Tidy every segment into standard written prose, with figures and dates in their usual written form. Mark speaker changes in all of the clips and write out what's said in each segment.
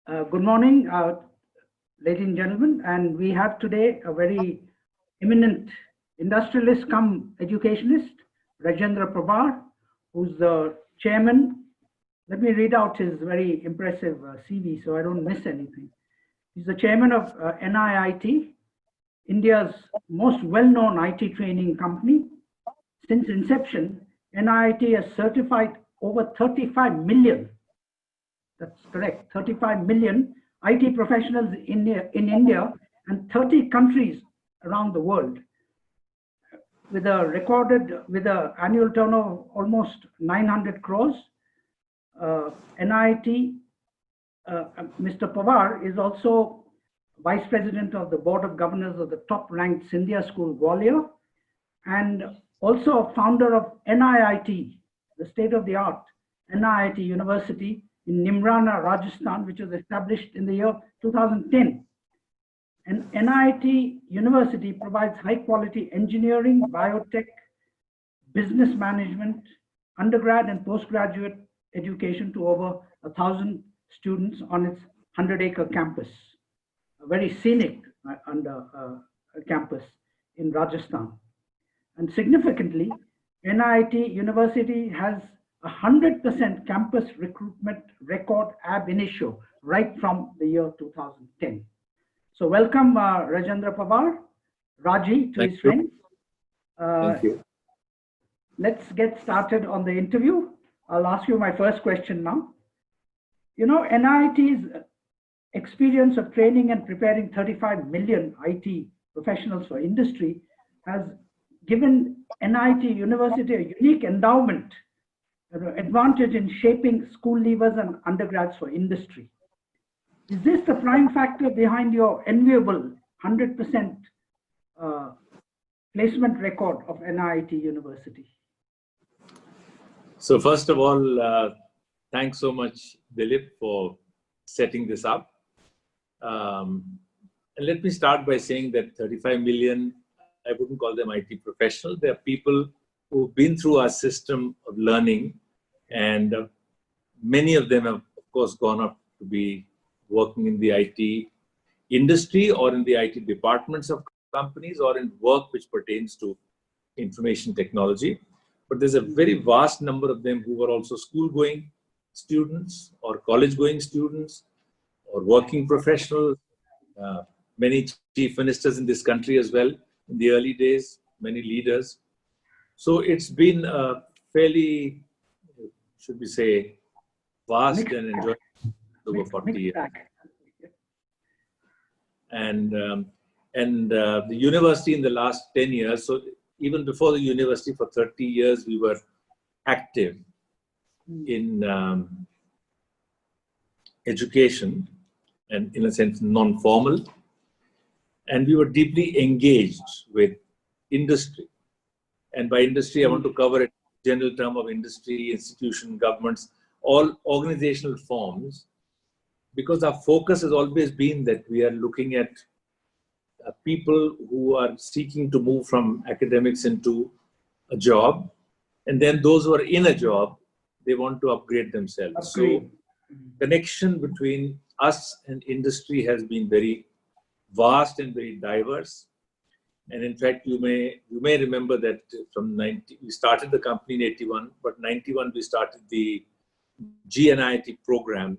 Speaker 1: Good morning, ladies and gentlemen, and we have today a very eminent industrialist come educationist, Rajendra Pawar, who's the chairman. Let me read out his very impressive CV so I don't miss anything. He's the chairman of NIIT, India's most well-known IT training company. Since inception, NIIT has certified over 35 million. That's correct, 35 million IT professionals in India and 30 countries around the world, with an annual turnover of almost 900 crores. NIIT, Mr. Pawar is also Vice President of the Board of Governors of the top-ranked Scindia School, Gwalior, and also a founder of NIIT, the state-of-the-art NIIT University in Neemrana, Rajasthan, which was established in the year 2010. And NIIT University provides high-quality engineering, biotech, business management, undergrad and postgraduate education to over 1,000 students on its 100-acre campus, a very scenic campus in Rajasthan. And significantly, NIIT University has 100% campus recruitment record ab initio right from the year 2010. So welcome Rajendra Pawar, Raji to his friends.
Speaker 2: Thank you.
Speaker 1: Let's get started on the interview. I'll ask you my first question now. You know, NIIT's experience of training and preparing 35 million IT professionals for industry has given NIIT University a unique endowment, advantage in shaping school leavers and undergrads for industry. Is this the prime factor behind your enviable 100% placement record of NIIT University?
Speaker 2: So first of all, thanks so much, Dilip, for setting this up. And let me start by saying that 35 million, I wouldn't call them IT professionals. They are people who've been through our system of learning, and many of them have, of course, gone up to be working in the IT industry or in the IT departments of companies or in work which pertains to information technology. But there's a very vast number of them who are also school-going students or college-going students or working professionals, many chief ministers in this country as well in the early days, many leaders. So it's been a fairly, should we say, vast and enjoyable over 40 years. And the university in the last 10 years, so even before the university for 30 years, we were active in education and in a sense non-formal. And we were deeply engaged with industry. And by industry, I want to cover a general term of industry, institution, governments, all organizational forms, because our focus has always been that we are looking at people who are seeking to move from academics into a job. And then those who are in a job, they want to upgrade themselves. So connection between us and industry has been very vast and very diverse. And in fact, you may remember that we started the company in 81, but 91 we started the GNIIT program,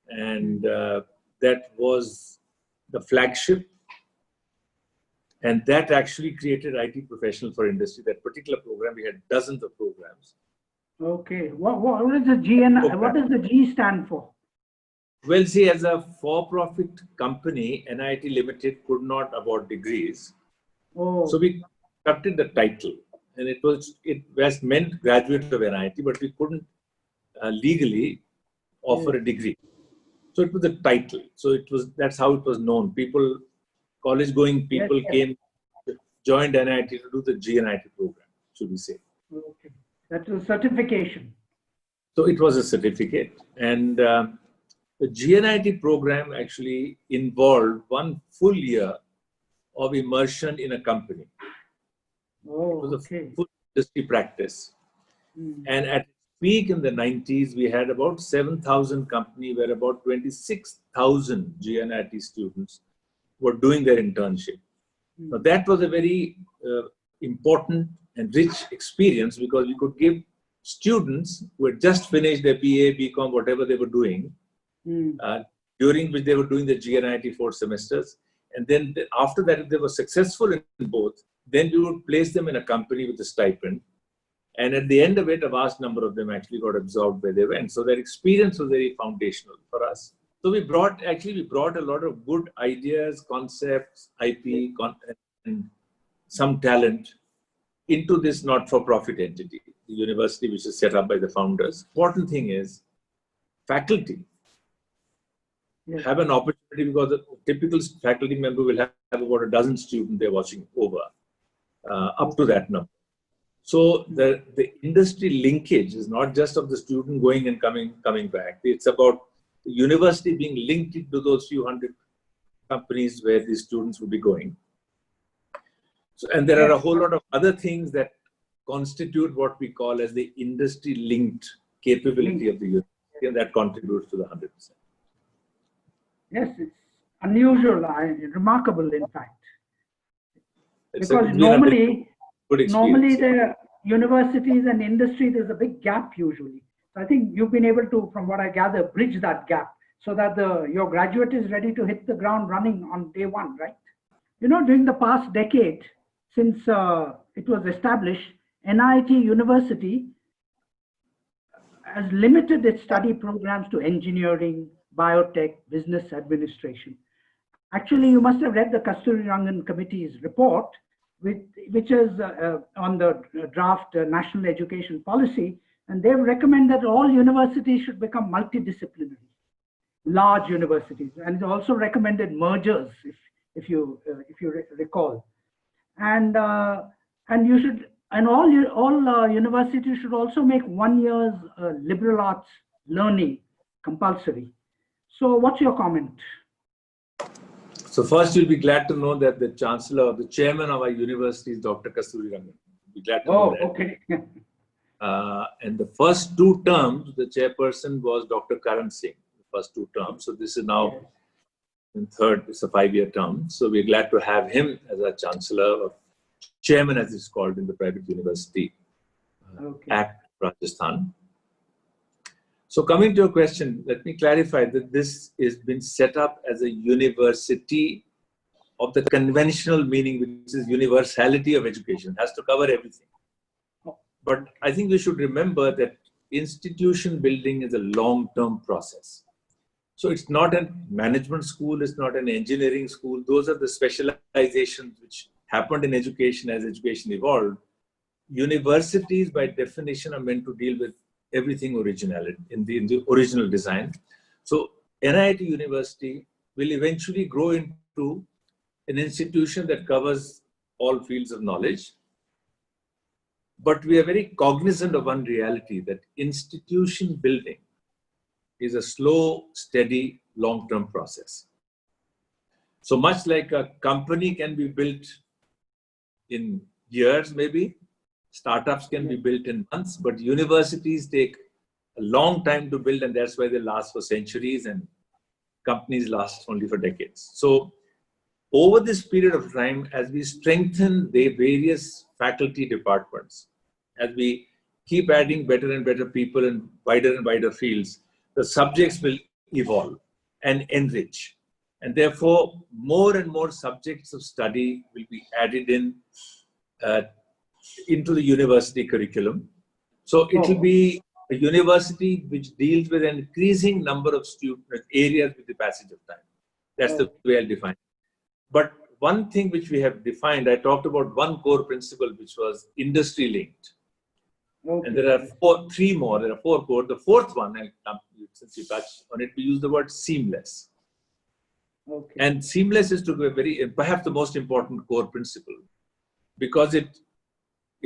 Speaker 2: and that was the flagship. And that actually created IT professional for industry. That particular program, we had dozens of programs.
Speaker 1: Okay, what is the GNI? What does the G stand for?
Speaker 2: Well, see, as a for-profit company, NIIT Limited could not award degrees.
Speaker 1: Oh.
Speaker 2: So we constructed the title, and it was meant graduate of NIIT, but we couldn't legally offer a degree. So it was a title. So that's how it was known. People, college-going people joined NIIT to do the GNIIT program, should we say.
Speaker 1: Okay. That was certification.
Speaker 2: So it was a certificate. And the GNIIT program actually involved 1 full year of immersion in a company.
Speaker 1: Oh,
Speaker 2: it was a full industry practice. And at peak in the 90s, we had about 7,000 companies where about 26,000 GNIT students were doing their internship. Now, that was a very important and rich experience because we could give students who had just finished their BA, BCom, whatever they were doing, during which they were doing the GNIT 4 semesters. And then after that, if they were successful in both, then we would place them in a company with a stipend. And at the end of it, a vast number of them actually got absorbed where they went. So their experience was very foundational for us. So we brought a lot of good ideas, concepts, IP, and some talent into this not-for-profit entity, the university which is set up by the founders. Important thing is faculty have an opportunity because a typical faculty member will have about a dozen students they're watching over, up to that number. So the industry linkage is not just of the student going and coming back. It's about the university being linked to those few hundred companies where these students will be going. So, and there are a whole lot of other things that constitute what we call as the industry linked capability of the university, and that contributes to the 100%.
Speaker 1: Yes, it's unusual, remarkable, in fact. Because normally the universities and industry, there's a big gap usually. So I think you've been able to, from what I gather, bridge that gap so that your graduate is ready to hit the ground running on day one, right? You know, during the past decade, since it was established, NIIT University has limited its study programs to engineering, biotech, business administration. Actually, you must have read the Kasturirangan Committee's report, which is on the draft National Education Policy, and they recommend that all universities should become multidisciplinary, large universities, and it also recommended mergers, if you recall, and you should, and all universities should also make 1 year's liberal arts learning compulsory. So, what's your comment?
Speaker 2: So first, you'll be glad to know that the chancellor, the chairman of our university is Dr. Kasturirangan. You'll be glad to know that.
Speaker 1: Okay.
Speaker 2: And the first 2 terms, the chairperson was Dr. Karan Singh, the first 2 terms. So this is now in third, it's a 5-year term. So we're glad to have him as our chancellor, or chairman as it's called in the private university Act, Rajasthan. So coming to your question, let me clarify that this has been set up as a university of the conventional meaning, which is universality of education. It has to cover everything. But I think we should remember that institution building is a long-term process. So it's not a management school, it's not an engineering school. Those are the specializations which happened in education as education evolved. Universities, by definition, are meant to deal with everything original in the original design. So NIIT University will eventually grow into an institution that covers all fields of knowledge. But we are very cognizant of one reality, that institution building is a slow, steady, long-term process. So much like a company can be built in years, maybe, startups can be built in months, but universities take a long time to build, and that's why they last for centuries and companies last only for decades. So over this period of time, as we strengthen the various faculty departments, as we keep adding better and better people in wider and wider fields, the subjects will evolve and enrich. And therefore, more and more subjects of study will be added into the university curriculum. So it will be a university which deals with an increasing number of student areas with the passage of time. That's the way I'll define it. But one thing which we have defined, I talked about one core principle, which was industry linked. And there are 3 more, there are 4 core. The 4th one, since you touched on it, we use the word seamless. And seamless is to be perhaps the most important core principle, because it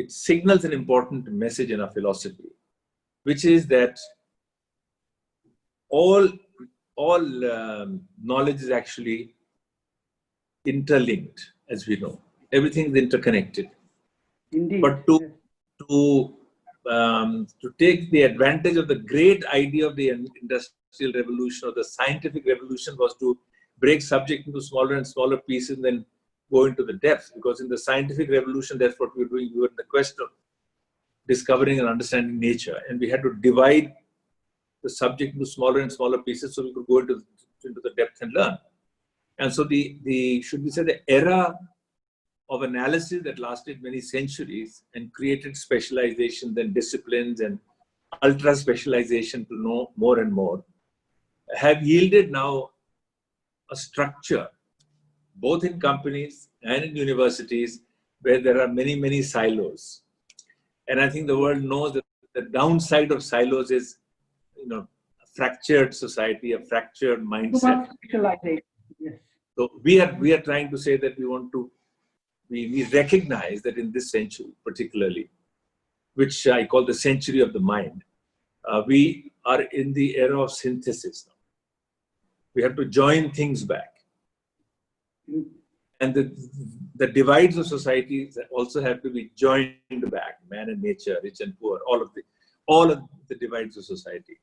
Speaker 2: signals an important message in our philosophy, which is that all knowledge is actually interlinked, as we know. Everything is interconnected.
Speaker 1: Indeed.
Speaker 2: But to to take the advantage of the great idea of the industrial revolution or the scientific revolution was to break subject into smaller and smaller pieces and then go into the depth. Because in the scientific revolution, that's what we were doing. We were in the quest of discovering and understanding nature, and we had to divide the subject into smaller and smaller pieces so we could go into the depth and learn. And so should we say, the era of analysis that lasted many centuries and created specialization, then disciplines and ultra specialization to know more and more, have yielded now a structure, both in companies and in universities, where there are many, many silos. And I think the world knows that the downside of silos is, a fractured society, a fractured mindset.
Speaker 1: Yes.
Speaker 2: So we are trying to say that we recognize that in this century particularly, which I call the century of the mind, we are in the era of synthesis now. We have to join things back. And the divides of society also have to be joined back, man and nature, rich and poor, all of the divides of society.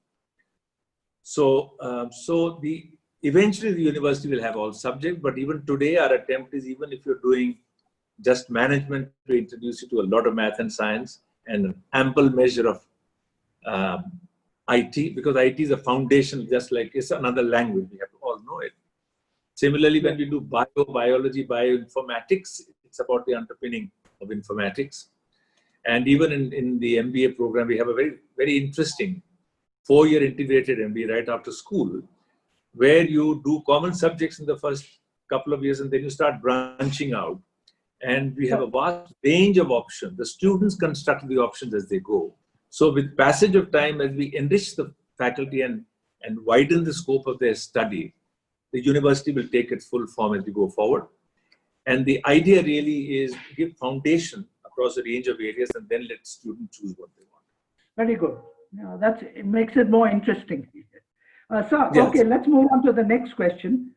Speaker 2: So, eventually the university will have all subjects, but even today our attempt is, even if you're doing just management, to introduce you to a lot of math and science and an ample measure of IT, because IT is a foundation, just like it's another language, we have to all know it. Similarly, when we do biology, bioinformatics, it's about the underpinning of informatics. And even in the MBA program, we have a very, very interesting 4-year integrated MBA right after school, where you do common subjects in the first couple of years and then you start branching out. And we have a vast range of options. The students construct the options as they go. So with passage of time, as we enrich the faculty and widen the scope of their study, the university will take its full form as we go forward. And the idea really is to give foundation across a range of areas and then let students choose what they want.
Speaker 1: Very good. It makes it more interesting. Sir,
Speaker 2: Yes.
Speaker 1: Okay, let's move on to the next question.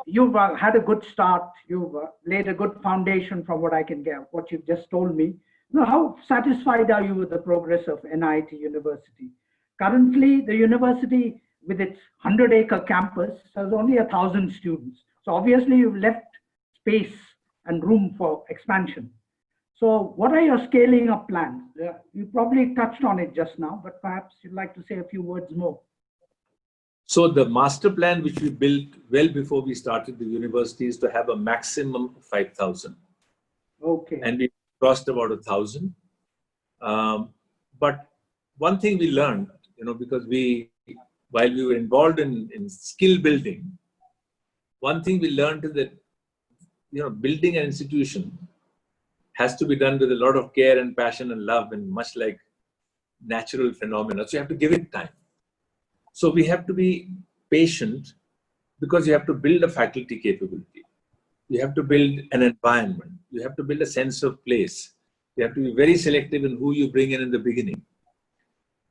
Speaker 1: You've had a good start. You've laid a good foundation from what I can get, what you've just told me. Now, how satisfied are you with the progress of NIIT University? Currently, the university, with its 100-acre campus, has only 1,000 students. So obviously, you've left space and room for expansion. So what are your scaling up plans? You probably touched on it just now, but perhaps you'd like to say a few words more.
Speaker 2: So the master plan, which we built well before we started the university, is to have a maximum of 5,000.
Speaker 1: Okay.
Speaker 2: And we crossed about 1,000. But one thing we learned, because while we were involved in skill building, one thing we learned is that, building an institution has to be done with a lot of care and passion and love, and much like natural phenomena. So you have to give it time. So we have to be patient, because you have to build a faculty capability. You have to build an environment. You have to build a sense of place. You have to be very selective in who you bring in the beginning.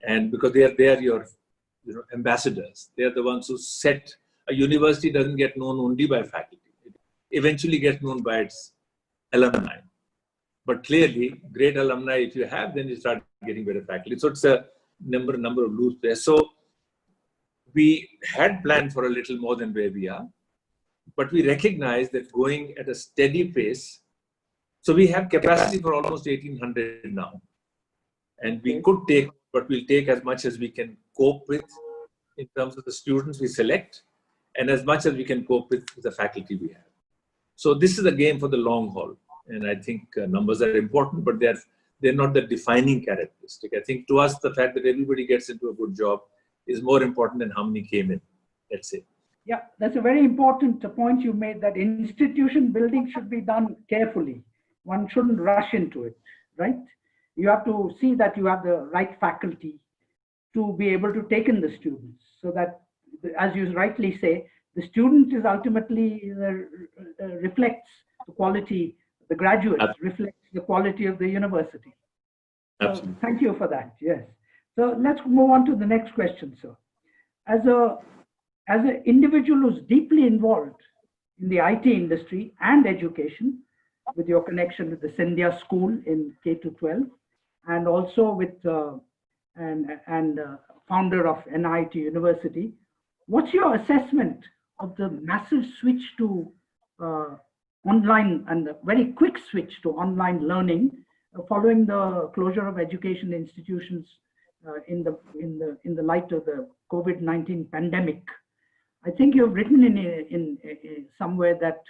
Speaker 2: And because they are your ambassadors. They are the ones who set. A university doesn't get known only by faculty. It eventually gets known by its alumni. But clearly, great alumni, if you have, then you start getting better faculty. So it's a number of loops there. So we had planned for a little more than where we are, but we recognize that going at a steady pace. So we have capacity for almost 1,800 now, and we could take, but we'll take as much as we can cope with in terms of the students we select, and as much as we can cope with the faculty we have. So this is a game for the long haul, and I think numbers are important, but they're not the defining characteristic. I think to us, the fact that everybody gets into a good job is more important than how many came in, let's say.
Speaker 1: Yeah, that's a very important point you made, that institution building should be done carefully. One shouldn't rush into it, right? You have to see that you have the right faculty to be able to take in the students, so that, as you rightly say, the student is ultimately reflects the quality, the graduates reflects the quality of the university. So thank you for that, yes. So let's move on to the next question, sir. As an individual who's deeply involved in the IT industry and education, with your connection with the Scindia School in K-12, and also with and founder of NIIT University. What's your assessment of the massive switch to online and the very quick switch to online learning following the closure of education institutions in the light of the COVID-19 pandemic? I think you've written in somewhere that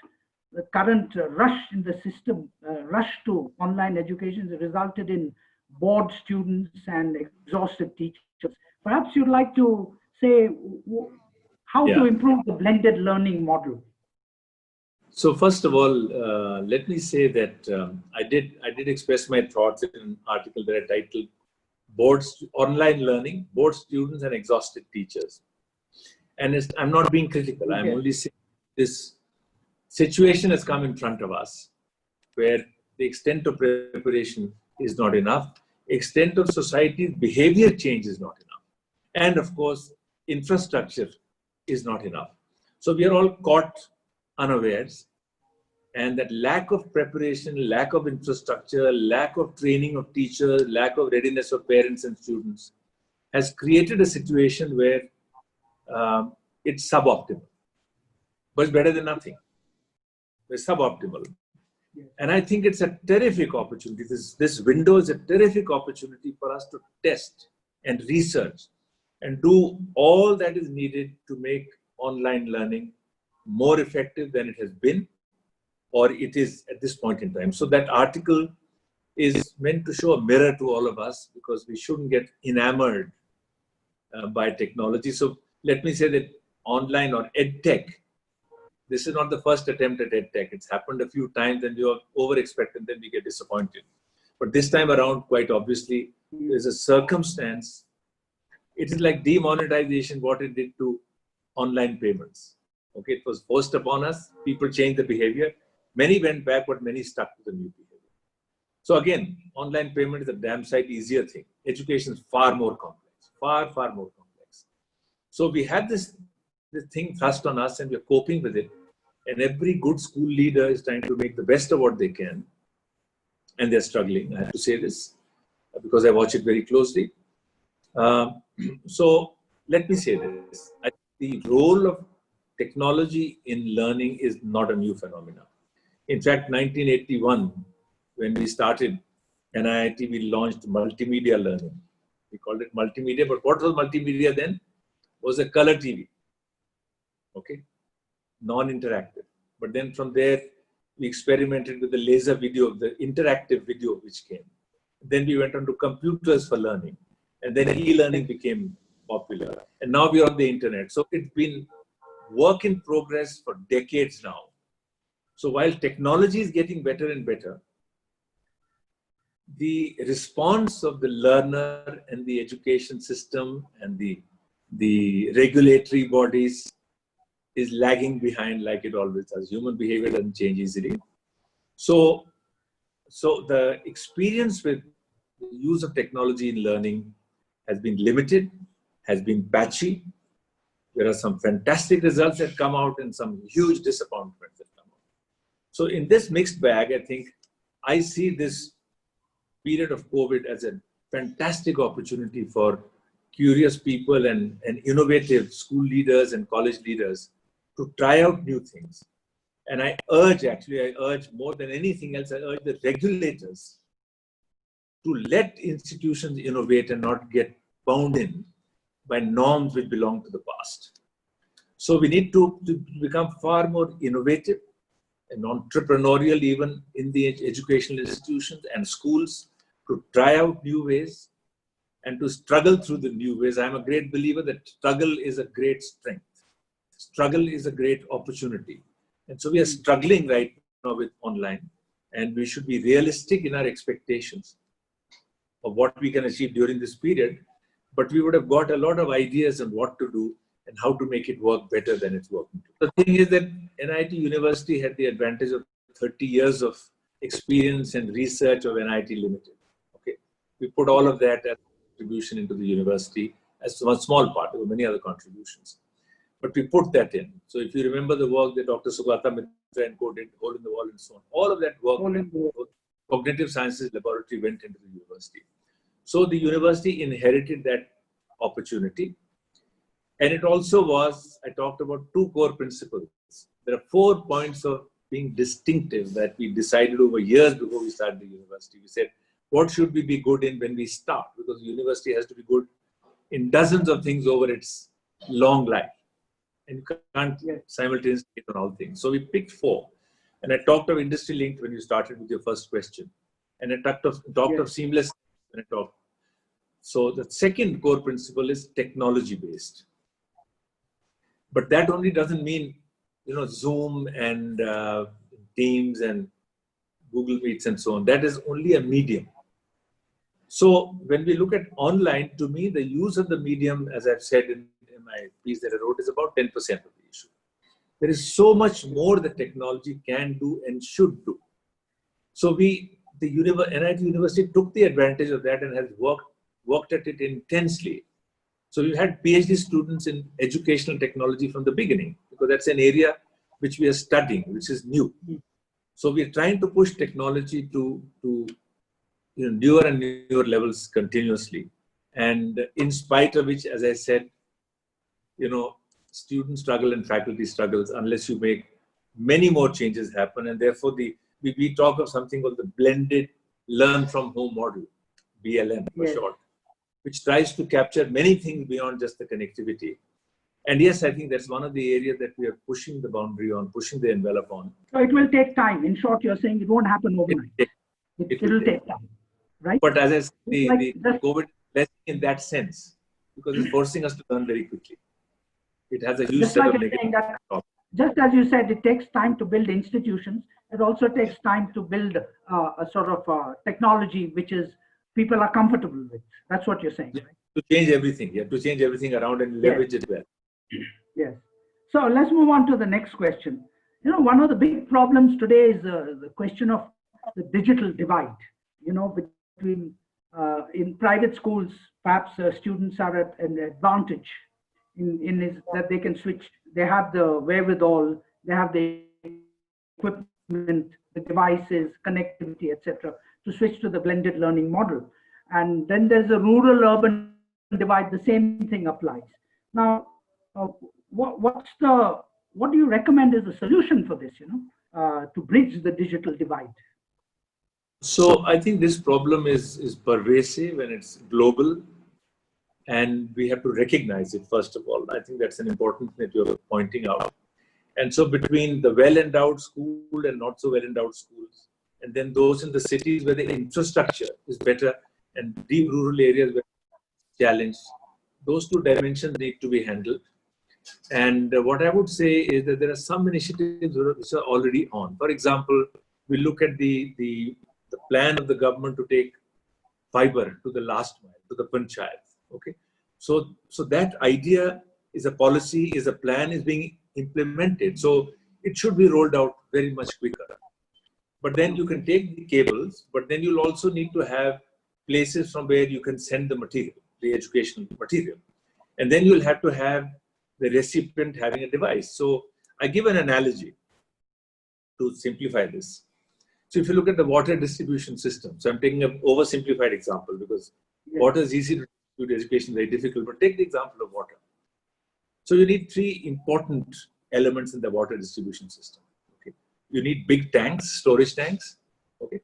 Speaker 1: the current rush in the system, rush to online education, has resulted in bored students and exhausted teachers. Perhaps you'd like to say how to improve the blended learning model.
Speaker 2: So first of all, let me say that I did express my thoughts in an article that I titled "Online Learning, Bored Students and Exhausted Teachers." And I'm not being critical. I'm only saying this situation has come in front of us, where the extent of preparation is not enough, extent of society's behavior change is not enough, and of course, infrastructure is not enough. So we are all caught unawares, and that lack of preparation, lack of infrastructure, lack of training of teachers, lack of readiness of parents and students has created a situation where it's suboptimal, but it's better than nothing. It's suboptimal. And I think it's a terrific opportunity. This window is a terrific opportunity for us to test and research and do all that is needed to make online learning more effective than it has been, or it is at this point in time. So that article is meant to show a mirror to all of us, because we shouldn't get enamored by technology. So let me say that online or EdTech, this is not the first attempt at EdTech. It's happened a few times and we are over-expect and then we get disappointed. But this time around, quite obviously, there's a circumstance. It is like demonetization, what it did to online payments. Okay, it was forced upon us. People changed the behavior. Many went back, but many stuck to the new behavior. So again, online payment is a damn sight easier thing. Education is far more complex, far more complex. So we had this thing thrust on us and we're coping with it. And every good school leader is trying to make the best of what they can. And they're struggling. I have to say this because I watch it very closely. So let me say this. I think the role of technology in learning is not a new phenomenon. In fact, 1981, when we started NIIT, we launched multimedia learning. We called it multimedia, but what was multimedia then? Was a color TV. Okay, non-interactive. But then from there, we experimented with the laser video, the interactive video which came. Then we went on to computers for learning. And then e-learning became popular. And now we are on the internet. So it's been work in progress for decades now. So while technology is getting better and better, the response of the learner and the education system and the regulatory bodies is lagging behind like it always does. Human behavior doesn't change easily. So the experience with the use of technology in learning has been limited, has been patchy. There are some fantastic results that come out and some huge disappointments that come out. So in this mixed bag, I think I see this period of COVID as a fantastic opportunity for curious people and innovative school leaders and college leaders to try out new things. And I urge more than anything else, I urge the regulators to let institutions innovate and not get bound in by norms which belong to the past. So we need to become far more innovative and entrepreneurial even in the educational institutions and schools, to try out new ways and to struggle through the new ways. I'm a great believer that struggle is a great strength. Struggle is a great opportunity. And so we are struggling right now with online, and we should be realistic in our expectations of what we can achieve during this period. But we would have got a lot of ideas on what to do and how to make it work better than it's working. The thing is that NIIT University had the advantage of 30 years of experience and research of NIIT Limited. Okay, we put all of that as contribution into the university as one small part. There were many other contributions, but we put that in. So if you remember the work that Dr. Sugata Mitra and co did, Hole in the Wall and so on, all of that work, Cognitive Sciences Laboratory went into the university. So the university inherited that opportunity. And it also was, I talked about two core principles. There are 4 points of being distinctive that we decided over years before we started the university. We said, what should we be good in when we start? Because the university has to be good in dozens of things over its long life. And you can't simultaneously take on all things. So we picked 4. And I talked of industry linked when you started with your first question. And I talked of seamless when I talked. So the second core principle is technology based. But that only doesn't mean, Zoom and Teams and Google Meets and so on. That is only a medium. So when we look at online, to me, the use of the medium, as I've said in my piece that I wrote, is about 10% of the issue. There is so much more that technology can do and should do. So NIIT University took the advantage of that and has worked at it intensely. So we had PhD students in educational technology from the beginning, because that's an area which we are studying, which is new. So we're trying to push technology to newer and newer levels continuously. And in spite of which, as I said, students struggle and faculty struggles unless you make many more changes happen. And therefore, we talk of something called the blended learn from home model, BLM for short, which tries to capture many things beyond just the connectivity. And yes, I think that's one of the areas that we are pushing the boundary on, pushing the envelope on.
Speaker 1: So it will take time. In short, you're saying it won't happen overnight. It will take time, right?
Speaker 2: But as I said, the COVID blessing in that sense, because it's forcing us to learn very quickly. It has a huge set of negative.
Speaker 1: Just as you said, it takes time to build institutions. It also takes time to build a sort of technology which is people are comfortable with. That's what you're saying, right?
Speaker 2: To change everything. You have to change everything around and leverage it well.
Speaker 1: Yes. So let's move on to the next question. One of the big problems today is the question of the digital divide. Between in private schools, perhaps students are at an advantage in that they can switch. They have the wherewithal, they have the equipment, the devices, connectivity, etc., to switch to the blended learning model. And then there's a rural-urban divide. The same thing applies. Now, what do you recommend is the solution for this? To bridge the digital divide.
Speaker 2: So I think this problem is pervasive and it's global, and we have to recognize it first of all. I think that's an important thing that you're pointing out. And so between the well-endowed school and not so well-endowed schools, and then those in the cities where the infrastructure is better and deep rural areas where it's challenged, those two dimensions need to be handled. And what I would say is that there are some initiatives which are already on. For example, we look at the plan of the government to take fiber to the last mile, to the panchayat. Okay, so that idea is a policy, is a plan, is being implemented. So it should be rolled out very much quicker. But then you can take the cables, but then you'll also need to have places from where you can send the material, the educational material. And then you'll have to have the recipient having a device. So I give an analogy to simplify this. So if you look at the water distribution system, so I'm taking an oversimplified example because water is easy to distribute, education very difficult, but take the example of water. So you need 3 important elements in the water distribution system. Okay, you need big tanks, storage tanks. Okay,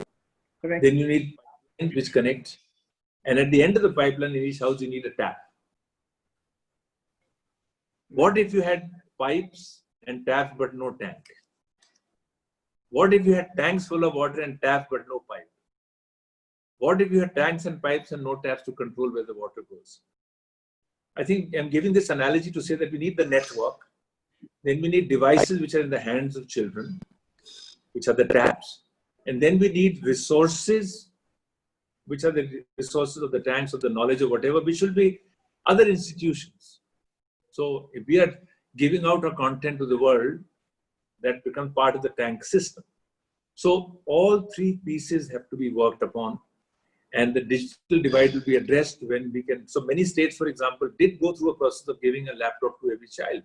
Speaker 2: correct. Then you need pipelines which connect, and at the end of the pipeline in each house you need a tap. What if you had pipes and taps but no tank? What if you had tanks full of water and taps but no pipe? What if you had tanks and pipes and no taps to control where the water goes? I think I'm giving this analogy to say that we need the network. Then we need devices which are in the hands of children, which are the taps. And then we need resources, which are the resources of the tanks, of the knowledge, or whatever, which will be other institutions. So if we are giving out our content to the world, that becomes part of the tank system. So all 3 pieces have to be worked upon, and the digital divide will be addressed when we can. So many states, for example, did go through a process of giving a laptop to every child.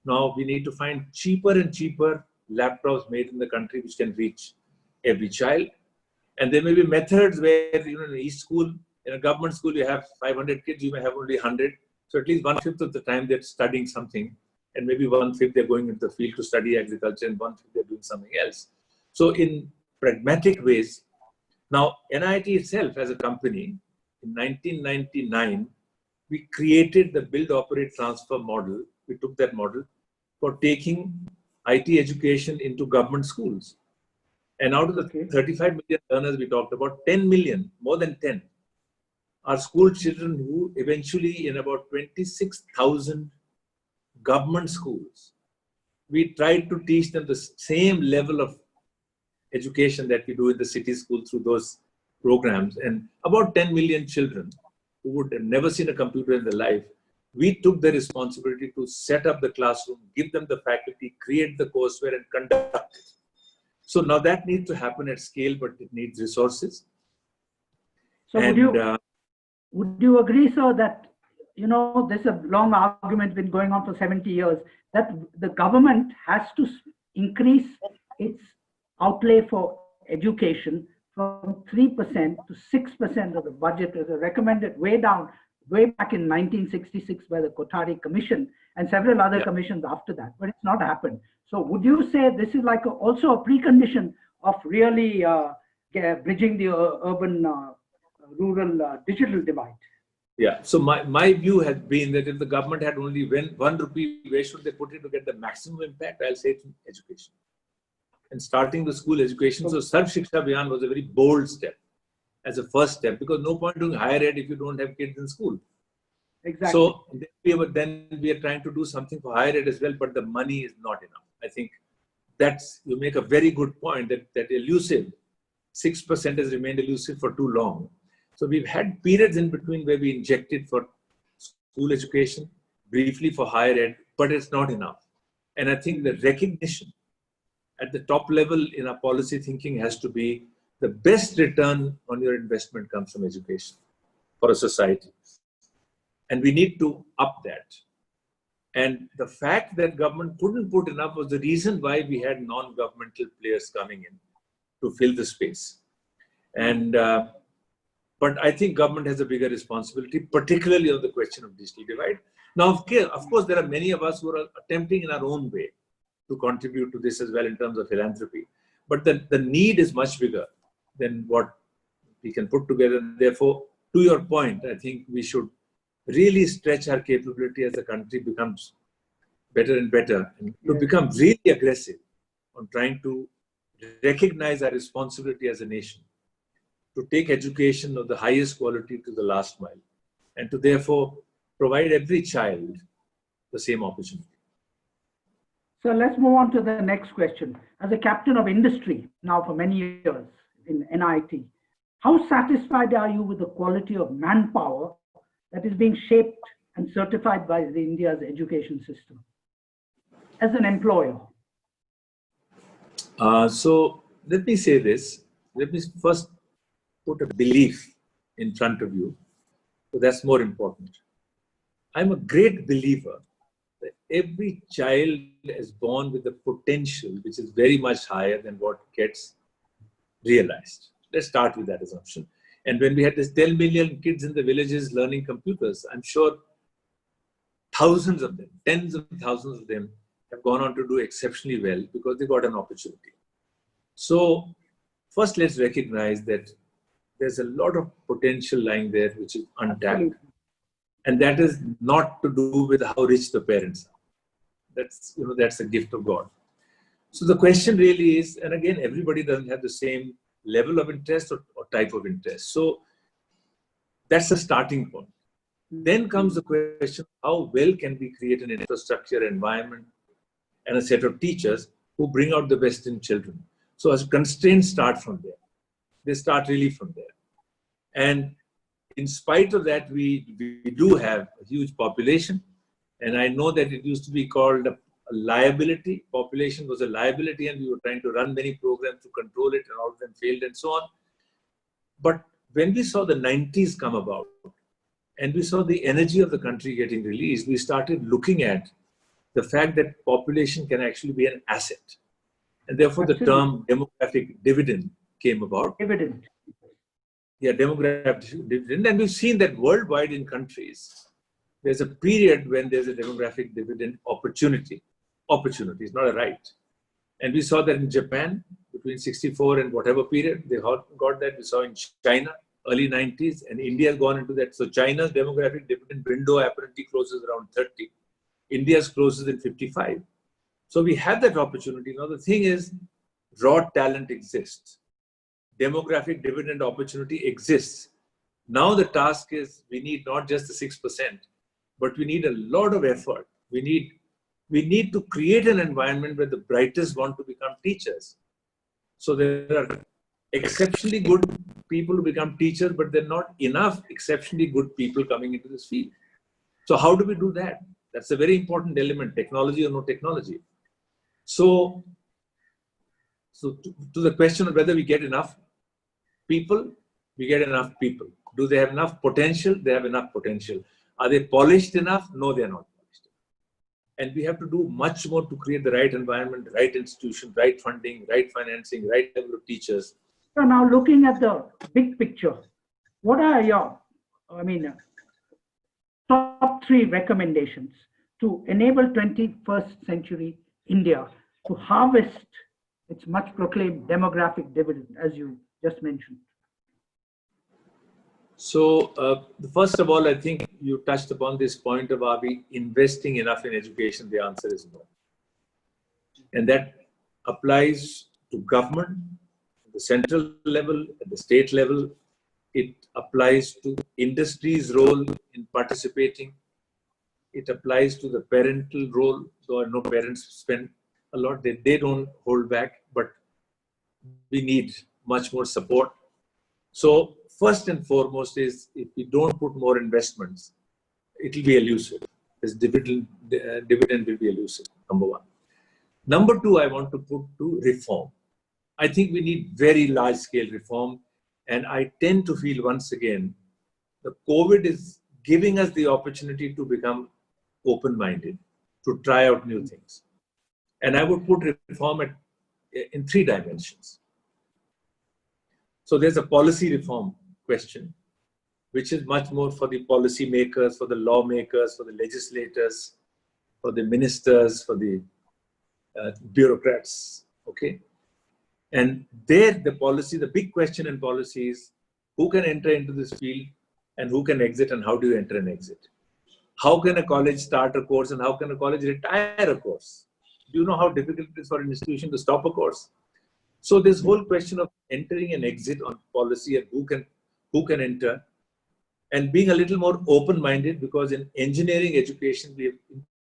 Speaker 2: Now we need to find cheaper and cheaper laptops made in the country which can reach every child. And there may be methods where, in each school, In a government school, you have 500 kids, you may have only 100. So at least 1/5 of the time they're studying something, and maybe 1/5 they're going into the field to study agriculture, and 1/5 they're doing something else. So in pragmatic ways, now NIIT itself as a company, in 1999, we created the build, operate, transfer model. We took that model for taking IT education into government schools. And out of the 35 million learners we talked about, 10 million, more than 10, are school children who eventually, in about 26,000 government schools, we tried to teach them the same level of education that we do in the city school through those programs. And about 10 million children who would have never seen a computer in their life, we took the responsibility to set up the classroom, give them the faculty, create the courseware, and conduct it. So now that needs to happen at scale, but it needs resources.
Speaker 1: So would you agree, sir, that, there's a long argument been going on for 70 years, that the government has to increase its outlay for education from 3% to 6% of the budget as a recommended way back in 1966 by the Kothari Commission and several other commissions after that, but it's not happened. So would you say this is like also a precondition of really bridging the urban-rural digital divide?
Speaker 2: Yeah, so my view has been that if the government had only ₹1, where should they put it to get the maximum impact? I'll say it's in education. And starting the school education. So Sarv Shiksha Abhiyan was a very bold step as a first step, because no point doing higher ed if you don't have kids in school.
Speaker 1: Exactly.
Speaker 2: So then we are trying to do something for higher ed as well, but the money is not enough. I think you make a very good point, that elusive 6% has remained elusive for too long. So we've had periods in between where we injected for school education, briefly for higher ed, but it's not enough. And I think the recognition at the top level in our policy thinking has to be the best return on your investment comes from education for a society. And we need to up that. And the fact that government couldn't put enough was the reason why we had non-governmental players coming in to fill the space. And but I think government has a bigger responsibility, particularly on the question of digital divide. Now, of course, there are many of us who are attempting in our own way to contribute to this as well in terms of philanthropy. But the need is much bigger than what we can put together. Therefore, to your point, I think we should really stretch our capability as the country becomes better and better, and to become really aggressive on trying to recognize our responsibility as a nation, to take education of the highest quality to the last mile, and to therefore provide every child the same opportunity.
Speaker 1: So let's move on to the next question. As a captain of industry now for many years in NIIT, how satisfied are you with the quality of manpower that is being shaped and certified by India's education system as an employer?
Speaker 2: So let me say this. Let me first put a belief in front of you. So that's more important. I'm a great believer that every child is born with a potential which is very much higher than what gets realized. Let's start with that assumption. And when we had this 10 million kids in the villages learning computers, I'm sure thousands of them, tens of thousands of them have gone on to do exceptionally well because they got an opportunity. So first, let's recognize that there's a lot of potential lying there which is untapped. Absolutely. And that is not to do with how rich the parents are. That's a gift of God. So the question really is, and again, everybody doesn't have the same level of interest or type of interest. So that's the starting point. Then comes the question, how well can we create an infrastructure, environment, and a set of teachers who bring out the best in children? So as constraints start from there. They start really from there. And in spite of that, we do have a huge population. And I know that it used to be called a liability. Population was a liability, and we were trying to run many programs to control it, and all of them failed and so on. But when we saw the 90s come about, and we saw the energy of the country getting released, we started looking at the fact that population can actually be an asset. And therefore, the term demographic dividend came about.
Speaker 1: Dividend.
Speaker 2: Yeah, demographic dividend. And we've seen that worldwide in countries, there's a period when there's a demographic dividend opportunity. Opportunity is not a right. And we saw that in Japan between 64 and whatever period, they got that. We saw in China, early 90s, and India has gone into that. So China's demographic dividend window apparently closes around 30. India's closes in 55. So we have that opportunity. Now the thing is, raw talent exists. Demographic dividend opportunity exists. Now the task is, we need not just the 6%, but we need a lot of effort. We need to create an environment where the brightest want to become teachers. So there are exceptionally good people who become teachers, but there are not enough exceptionally good people coming into this field. So how do we do that? That's a very important element, technology or no technology. So to the question of whether we get enough people, we get enough people. Do they have enough potential? They have enough potential. Are they polished enough? No, they're not polished. And we have to do much more to create the right environment, right institution, right funding, right financing, right level of teachers.
Speaker 1: So now looking at the big picture, what are your, top 3 recommendations to enable 21st century India to harvest its much proclaimed demographic dividend, as you just mentioned?
Speaker 2: So first of all, I think you touched upon this point of, are we investing enough in education? The answer is no. And that applies to government, at the central level, at the state level. It applies to industry's role in participating. It applies to the parental role, though I know parents spend a lot. They don't hold back, but we need much more support. So first and foremost is, if we don't put more investments, it will be elusive. This dividend will be elusive, number one. Number two, I want to put to reform. I think we need very large scale reform. And I tend to feel, once again, the COVID is giving us the opportunity to become open-minded, to try out new things. And I would put reform in 3 dimensions. So there's a policy reform question, which is much more for the policy makers, for the lawmakers, for the legislators, for the ministers, for the bureaucrats, okay? And there, the big question in policy is, who can enter into this field and who can exit, and how do you enter and exit? How can a college start a course and how can a college retire a course? Do you know how difficult it is for an institution to stop a course? So this whole question of entering and exit on policy and who can enter, and being a little more open-minded, because in engineering education, we have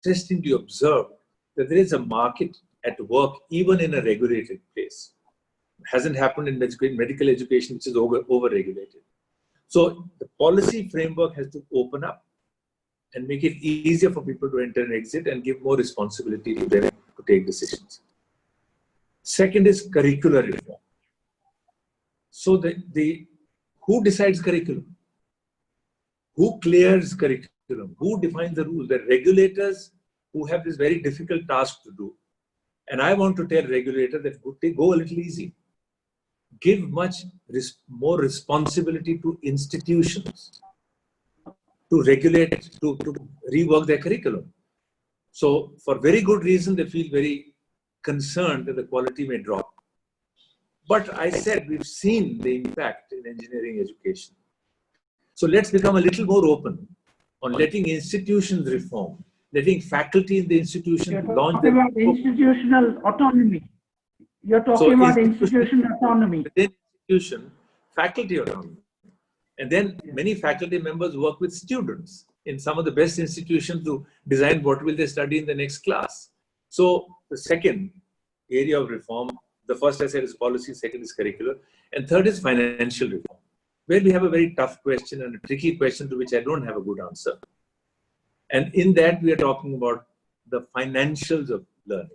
Speaker 2: interestingly observed that there is a market at work even in a regulated place. It hasn't happened in medical education, which is over-regulated. So the policy framework has to open up and make it easier for people to enter and exit and give more responsibility to them to take decisions. Second is curricular reform. So who decides curriculum? Who clears curriculum? Who defines the rules? The regulators who have this very difficult task to do. And I want to tell regulators that go a little easy. Give much more responsibility to institutions to regulate, to rework their curriculum. So for very good reason, they feel very concerned that the quality may drop. But I said, we've seen the impact in engineering education. So let's become a little more open on letting institutions reform, letting faculty in the institution launch their
Speaker 1: about institutional autonomy. You're talking about institutional autonomy.
Speaker 2: Within institution, faculty autonomy. And then many faculty members work with students in some of the best institutions to design what will they study in the next class. So the second area of reform, the first I said is policy, second is curricular, and third is financial reform, where we have a very tough question and a tricky question to which I don't have a good answer. And in that, we are talking about the financials of learning.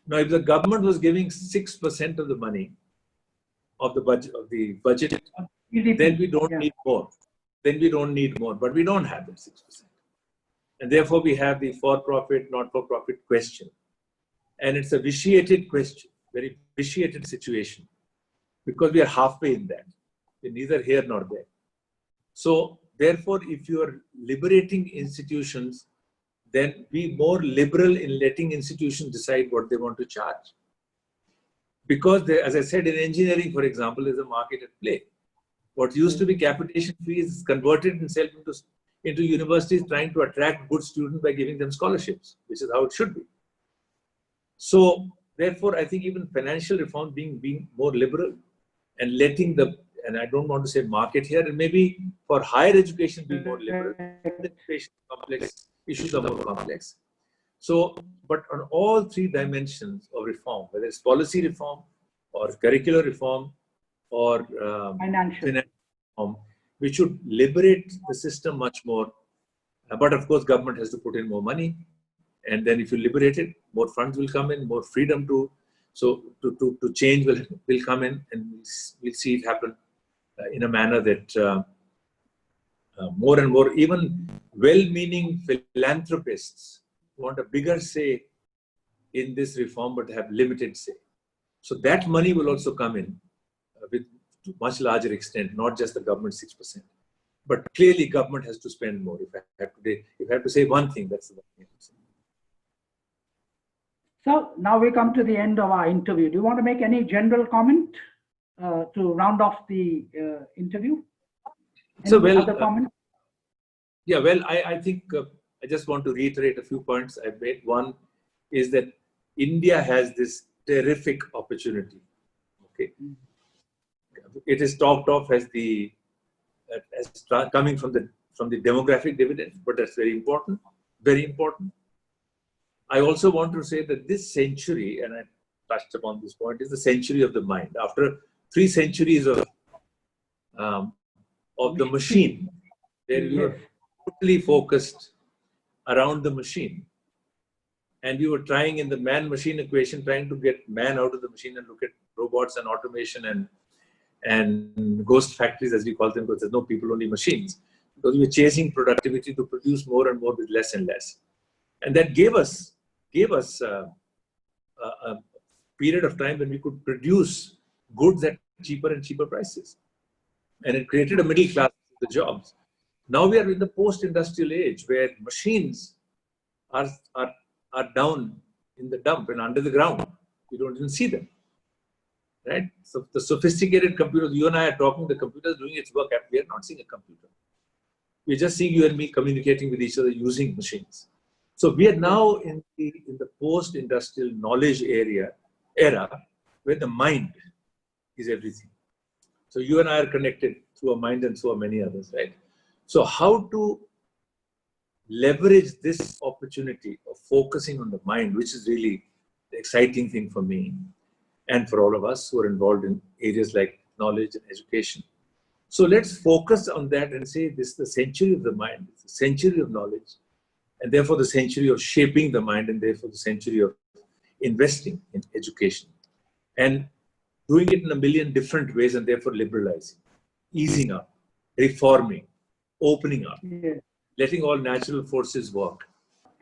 Speaker 2: Now, if the government was giving 6% of the money of the budget, then we don't need more. Then we don't need more, but we don't have that 6%. And therefore, we have the for-profit, not-for-profit question. And it's a vitiated question, very vitiated situation, because we are halfway in that. We're neither here nor there. So therefore, if you are liberating institutions, then be more liberal in letting institutions decide what they want to charge. Because there, as I said, in engineering, for example, there's a market at play. What used to be capitation fees is converted itself into universities trying to attract good students by giving them scholarships, which is how it should be. So therefore, I think even financial reform being more liberal and letting the, and I don't want to say market here, and maybe for higher education be more liberal. Education complex, issues are more complex. So, but on all three dimensions of reform, whether it's policy reform or curricular reform or
Speaker 1: financial
Speaker 2: reform, we should liberate the system much more. But of course, government has to put in more money. And then if you liberate it, more funds will come in, more freedom to change will come in, and we'll see it happen in a manner that more and more, even well-meaning philanthropists want a bigger say in this reform, but have limited say. So that money will also come in with to much larger extent, not just the government 6%. But clearly, government has to spend more. If I have to say one thing, that's the one thing I have to say.
Speaker 1: So now we come to the end of our interview. Do you want to make any general comment to round off the interview? Any other comment?
Speaker 2: Yeah, well, I think I just want to reiterate a few points I've made. One is that India has this terrific opportunity. Okay, it is talked of as coming from the demographic dividend, but that's very important. Very important. I also want to say that this century, and I touched upon this point, is the century of the mind. After 3 centuries of the machine, where we were totally focused around the machine, and we were trying in the man-machine equation, trying to get man out of the machine and look at robots and automation and ghost factories, as we call them, because there's no people, only machines. Because we were chasing productivity to produce more and more with less and less, and that gave us a period of time when we could produce goods at cheaper and cheaper prices. And it created a middle class for the jobs. Now we are in the post-industrial age where machines are down in the dump and under the ground. We don't even see them. Right? So the sophisticated computers, you and I are talking, the computer is doing its work. We are not seeing a computer. We're just seeing you and me communicating with each other using machines. So we are now in the post-industrial knowledge era where the mind is everything. So you and I are connected through a mind and through many others, right? So how to leverage this opportunity of focusing on the mind, which is really the exciting thing for me and for all of us who are involved in areas like knowledge and education. So let's focus on that and say this is the century of the mind, it's the century of knowledge, and therefore the century of shaping the mind, and therefore the century of investing in education and doing it in a million different ways, and therefore liberalizing, easing up, reforming, opening up, letting all natural forces work.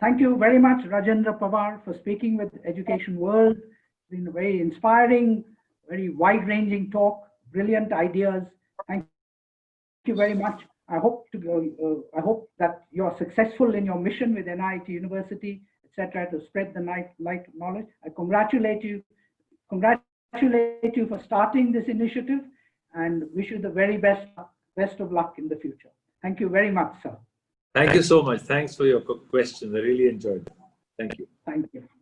Speaker 1: Thank you very much, Rajendra Pawar, for speaking with Education World. It's been a very inspiring, very wide-ranging talk, brilliant ideas. Thank you very much. I hope that you are successful in your mission with NIIT University, etc., to spread the light knowledge. I congratulate you for starting this initiative, and wish you the very best of luck in the future. Thank you very much, sir.
Speaker 2: Thank you so much. Thanks for your questions. I really enjoyed it. Thank you.
Speaker 1: Thank you.